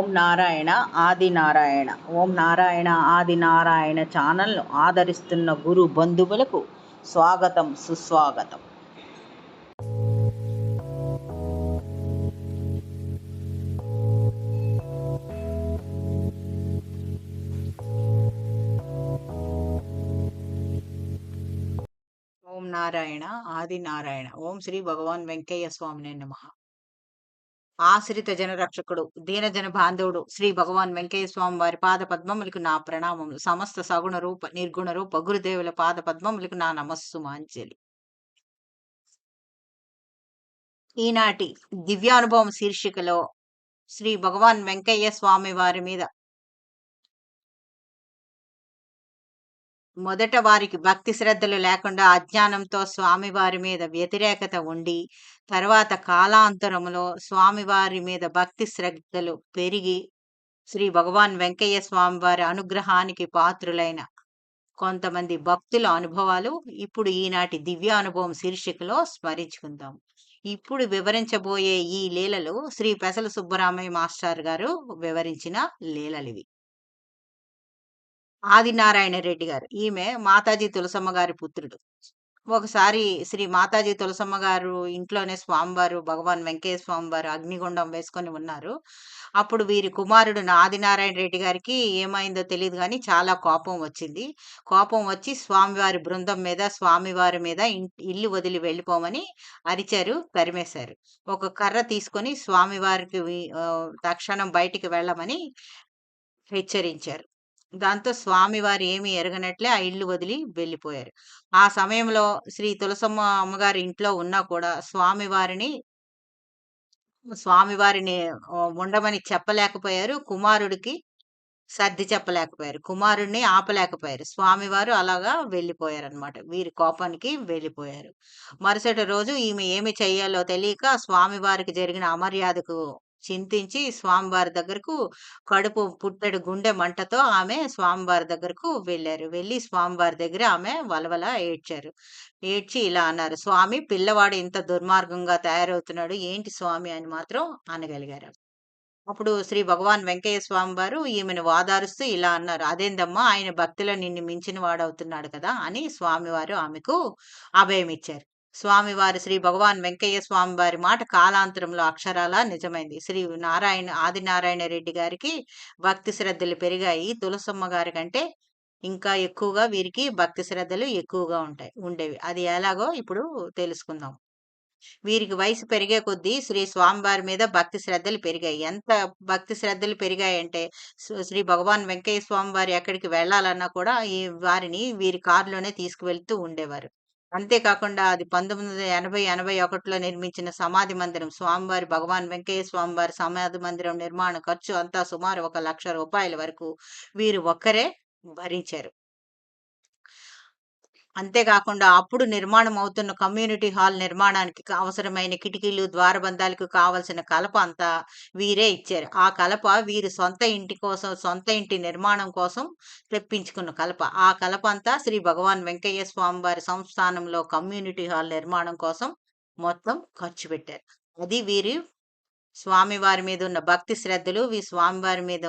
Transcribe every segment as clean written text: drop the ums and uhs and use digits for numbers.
ఓం నారాయణ ఆది నారాయణ. ఓం నారాయణ ఆది నారాయణ ఛానల్ను ఆదరిస్తున్న గురు బంధువులకు స్వాగతం, సుస్వాగతం. ఓం నారాయణ ఆది నారాయణ. ఓం శ్రీ భగవాన్ వెంకయ్య స్వామినే నమః. ఆశ్రిత జనరక్షకుడు, దీనజన బాంధవుడు శ్రీ భగవాన్ వెంకయ్య స్వామి వారి పాద పద్మములకు నా ప్రణామములు. సమస్త సగుణ రూప నిర్గుణ రూప గురుదేవుల పాద పద్మములకు నా నమస్సుమాంజలి. ఈనాటి దివ్యానుభవం శీర్షికలో శ్రీ భగవాన్ వెంకయ్య స్వామి వారి మీద మొదట వారికి భక్తి శ్రద్ధలు లేకుండా అజ్ఞానంతో స్వామివారి మీద వ్యతిరేకత ఉండి, తర్వాత కాలాంతరములో స్వామివారి మీద భక్తి శ్రద్ధలు పెరిగి శ్రీ భగవాన్ వెంకయ్య స్వామివారి అనుగ్రహానికి పాత్రులైన కొంతమంది భక్తుల అనుభవాలు ఇప్పుడు ఈనాటి దివ్యానుభవం శీర్షికలో స్మరించుకుందాం. ఇప్పుడు వివరించబోయే ఈ లీలలు శ్రీ పెసల సుబ్బరామయ్య మాస్టర్ గారు వివరించిన లీలలివి. ఆదినారాయణ రెడ్డి గారు, ఈమె మాతాజీ తులసమ్మ గారి పుత్రుడు. ఒకసారి శ్రీ మాతాజీ తులసమ్మ గారు ఇంట్లోనే స్వామివారు భగవాన్ వెంకయ్య స్వామివారు అగ్నిగుండం వేసుకొని ఉన్నారు. అప్పుడు వీరి కుమారుడు ఆదినారాయణ రెడ్డి గారికి ఏమైందో తెలియదు కానీ చాలా కోపం వచ్చింది. కోపం వచ్చి స్వామివారి బృందం మీద, స్వామివారి మీద ఇల్లు వదిలి వెళ్ళిపోమని అరిచారు, తరిమేశారు. ఒక కర్ర తీసుకొని స్వామివారికి తక్షణం బయటికి వెళ్ళమని హెచ్చరించారు. దాంతో స్వామివారు ఏమీ ఎరగనట్లే ఆ ఇల్లు వదిలి వెళ్ళిపోయారు. ఆ సమయంలో శ్రీ తులసమ్మ అమ్మగారి ఇంట్లో ఉన్నా కూడా స్వామివారిని ఉండమని చెప్పలేకపోయారు. కుమారుడికి సర్ది చెప్పలేకపోయారు. కుమారుడిని ఆపలేకపోయారు. స్వామివారు అలాగా వెళ్ళిపోయారనమాట. వీరి కోపానికి వెళ్ళిపోయారు. మరుసటి రోజు ఈమె ఏమి చెయ్యాలో తెలియక స్వామివారికి జరిగిన అమర్యాదకు చింతించి స్వామివారి దగ్గరకు కడుపు పుట్టెడు గుండె మంటతో ఆమె స్వామివారి దగ్గరకు వెళ్ళారు. వెళ్ళి స్వామివారి దగ్గర ఆమె వలవల ఏడ్చారు. ఏడ్చి ఇలా అన్నారు, స్వామి పిల్లవాడు ఇంత దుర్మార్గంగా తయారవుతున్నాడు, ఏంటి స్వామి అని మాత్రం అనగలిగారు. అప్పుడు శ్రీ భగవాన్ వెంకయ్య స్వామి వారు ఈమెను వాదారుస్తూ ఇలా అన్నారు, అదేందమ్మా ఆయన భక్తిలో నిన్ను మించిన వాడవుతున్నాడు కదా అని స్వామివారు ఆమెకు అభయమిచ్చారు. స్వామివారు శ్రీ భగవాన్ వెంకయ్య స్వామి వారి మాట కాలాంతరంలో అక్షరాల నిజమైంది. శ్రీ ఆదినారాయణ రెడ్డి గారికి భక్తి శ్రద్ధలు పెరిగాయి. తులసమ్మ గారి కంటే ఇంకా ఎక్కువగా వీరికి భక్తి శ్రద్ధలు ఎక్కువగా ఉండేవి. అది ఎలాగో ఇప్పుడు తెలుసుకుందాం. వీరికి వయసు పెరిగే కొద్దీ శ్రీ స్వామివారి మీద భక్తి శ్రద్ధలు పెరిగాయి. ఎంత భక్తి శ్రద్ధలు పెరిగాయంటే శ్రీ భగవాన్ వెంకయ్య స్వామి వారు ఎక్కడికి వెళ్ళాలన్నా కూడా వారిని వీరి కారులోనే తీసుకువెళ్తూ ఉండేవారు. అంతేకాకుండా అది 1980-81లో నిర్మించిన సమాధి మందిరం, స్వామివారి భగవాన్ వెంకయ్య స్వామివారి సమాధి మందిరం నిర్మాణ ఖర్చు అంతా సుమారు 1,00,000 రూపాయల వరకు వీరు ఒక్కరే భరించారు. అంతేకాకుండా అప్పుడు నిర్మాణం అవుతున్న కమ్యూనిటీ హాల్ నిర్మాణానికి అవసరమైన కిటికీలు, ద్వారబంధాలకు కావలసిన కలప అంతా వీరే ఇచ్చారు. ఆ కలప వీరు సొంత ఇంటి నిర్మాణం కోసం తెప్పించుకున్న కలప. ఆ కలప అంతా శ్రీ భగవాన్ వెంకయ్య స్వామి వారి సంస్థానంలో కమ్యూనిటీ హాల్ నిర్మాణం కోసం మొత్తం ఖర్చు పెట్టారు. అది వీరి స్వామివారి మీద ఉన్న భక్తి శ్రద్ధలు, స్వామివారి మీద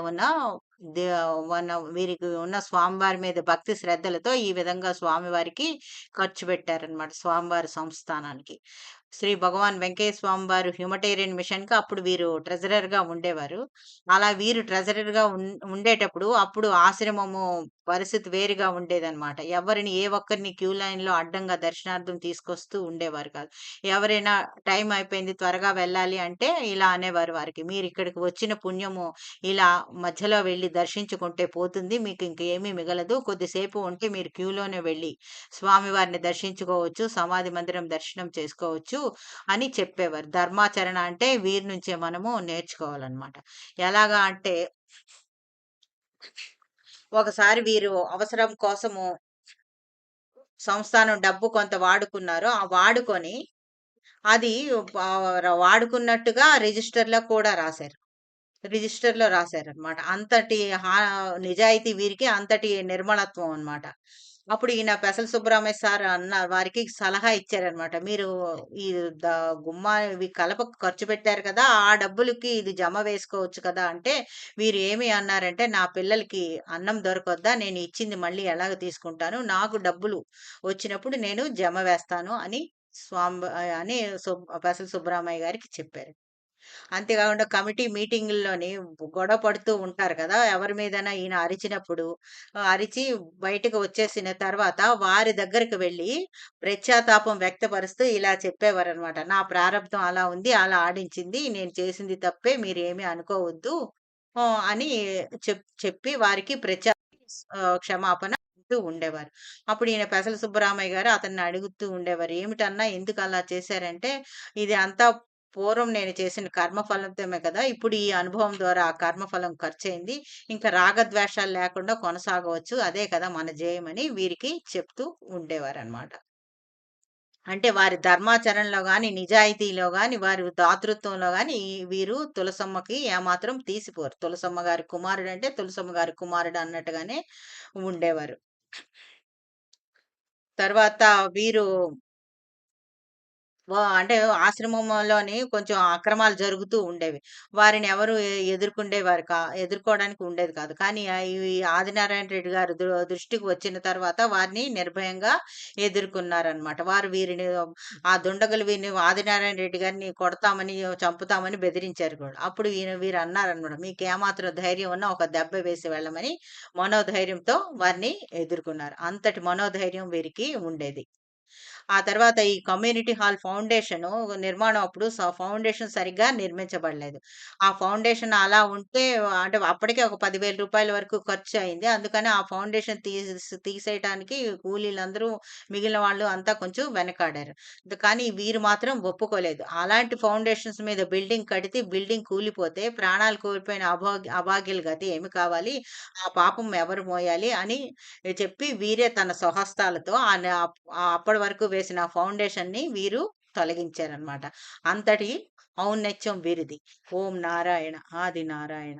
వీరికి ఉన్న స్వామివారి మీద భక్తి శ్రద్ధలతో ఈ విధంగా స్వామివారికి ఖర్చు పెట్టారనమాట, స్వామివారి సంస్థానానికి. శ్రీ భగవాన్ వెంకయ్య స్వామి వారు హ్యూమటేరియన్ మిషన్ కి అప్పుడు వీరు ట్రెజరర్ గా ఉండేవారు. అలా వీరు ట్రెజరర్ గా ఉండేటప్పుడు అప్పుడు ఆశ్రమము పరిస్థితి వేరుగా ఉండేదన్నమాట. ఎవరిని ఏ ఒక్కరిని క్యూ లైన్ లో అడ్డంగా దర్శనార్థం తీసుకొస్తూ ఉండేవారు కాదు. ఎవరైనా టైం అయిపోయింది త్వరగా వెళ్ళాలి అంటే ఇలా అనేవారు వారికి, మీరు ఇక్కడికి వచ్చిన పుణ్యము ఇలా మధ్యలో వెళ్ళి దర్శించుకుంటే పోతుంది, మీకు ఇంకేమీ మిగలదు, కొద్దిసేపు ఉంటే మీరు క్యూలోనే వెళ్ళి స్వామివారిని దర్శించుకోవచ్చు, సమాధి మందిరం దర్శనం చేసుకోవచ్చు అని చెప్పేవారు. ధర్మాచరణ అంటే వీరి నుంచే మనము నేర్చుకోవాలన్నమాట. ఎలాగా అంటే ఒకసారి వీరు అవసరం కోసము సంస్థానం డబ్బు కొంత వాడుకున్నారు. ఆ వాడుకొని అది వాడుకున్నట్టుగా రిజిస్టర్లో కూడా రాశారు. రిజిస్టర్లో రాశారనమాట. అంతటి నిజాయితీ వీరికి, అంతటి నిర్మలత్వం అన్నమాట. అప్పుడు ఈయన పెసల సుబ్బరామయ్య సార్ వారికి సలహా ఇచ్చారనమాట. "మీరు ఈ ద గుమ్మా ఇవి కలపకు ఖర్చు పెట్టారు కదా! ఆ డబ్బులకి ఇది జమ వేసుకోవచ్చు కదా!" అంటే వీరు ఏమి అన్నారంటే, "నా పిల్లలకి అన్నం దొరకొద్దా? నేను ఇచ్చింది మళ్ళీ ఎలాగ తీసుకుంటాను? నాకు డబ్బులు వచ్చినప్పుడు నేను జమ వేస్తాను" అని అని పెసల సుబ్బరామయ్య గారికి చెప్పారు. అంతేకాకుండా కమిటీ మీటింగుల్లోని గొడవ పడుతూ ఉంటారు కదా! ఎవరి మీదైనా ఈయన అరిచినప్పుడు, అరిచి బయటకు వచ్చేసిన తర్వాత వారి దగ్గరికి వెళ్లి పశ్చాత్తాపం వ్యక్తపరుస్తూ ఇలా చెప్పేవారనమాట. "నా ప్రారబ్ధం అలా ఉంది. అలా ఆడించింది. నేను చేసింది తప్పే. మీరేమి అనుకోవద్దు" అని చెప్పి వారికి క్షమాపణ అంటూ ఉండేవారు. అప్పుడు ఈయన పెసల సుబ్బరామయ్య గారు అతన్ని అడుగుతూ ఉండేవారు. "ఏమిటన్నా ఎందుకలా చేశారంటే" ఇది అంతా పూర్వం నేను చేసిన కర్మఫలితమే కదా! ఇప్పుడు ఈ అనుభవం ద్వారా ఆ కర్మఫలం ఖర్చయింది. ఇంకా రాగద్వేషాలు లేకుండా కొనసాగవచ్చు. అదే కదా మన జయమని వీరికి చెప్తూ ఉండేవారనమాట. అంటే వారి ధర్మాచరణలో గాని, నిజాయితీలో గాని, వారి దాతృత్వంలో గాని వీరు తులసమ్మకి ఏమాత్రం తీసిపోరు. తులసమ్మ గారి కుమారుడంటే తులసమ్మ గారి కుమారుడు అన్నట్టుగానే ఉండేవారు. తర్వాత వీరు అంటే ఆశ్రమంలోని కొంచెం అక్రమాలు జరుగుతూ ఉండేవి. వారిని ఎవరు ఎదుర్కోవడానికి ఉండేది కాదు. కానీ ఈ ఆదినారాయణ రెడ్డి గారి దృష్టికి వచ్చిన తర్వాత వారిని నిర్భయంగా ఎదుర్కొన్నారనమాట. వారు వీరిని ఆ దుండగులు వీరిని ఆదినారాయణ రెడ్డి గారిని కొడతామని, చంపుతామని బెదిరించారు కూడా. అప్పుడు వీరు అన్నారనమాట. "మీకేమాత్రం ధైర్యం ఉన్నా ఒక దెబ్బ వేసి వెళ్ళమని" మనోధైర్యంతో వారిని ఎదుర్కొన్నారు. అంతటి మనోధైర్యం వీరికి ఉండేది. ఆ తర్వాత ఈ కమ్యూనిటీ హాల్ ఫౌండేషను నిర్మాణం అప్పుడు ఫౌండేషన్ సరిగ్గా నిర్మించబడలేదు. ఆ ఫౌండేషన్ అలా ఉంటే అంటే అప్పటికే ఒక రూ. 10,000 వరకు ఖర్చయింది. అందుకని ఆ ఫౌండేషన్ తీసేయటానికి కూలీలందరూ మిగిలిన వాళ్ళు అంతా కొంచెం వెనకాడారు. కానీ వీరు మాత్రం ఒప్పుకోలేదు. అలాంటి ఫౌండేషన్స్ మీద బిల్డింగ్ కడితే బిల్డింగ్ కూలిపోతే ప్రాణాలు కోల్పోయిన అభాగ్యుల గతి ఏమి కావాలి? ఆ పాపం ఎవరు మోయాలి? అని చెప్పి వీరే తన స్వహస్తాలతో అప్పటి వరకు వేసిన ఫౌండేషన్‌ని వీరు తొలగించారనమాట. అంతటి ఔన్నత్యం వీరిది. ఓం నారాయణ ఆది నారాయణ.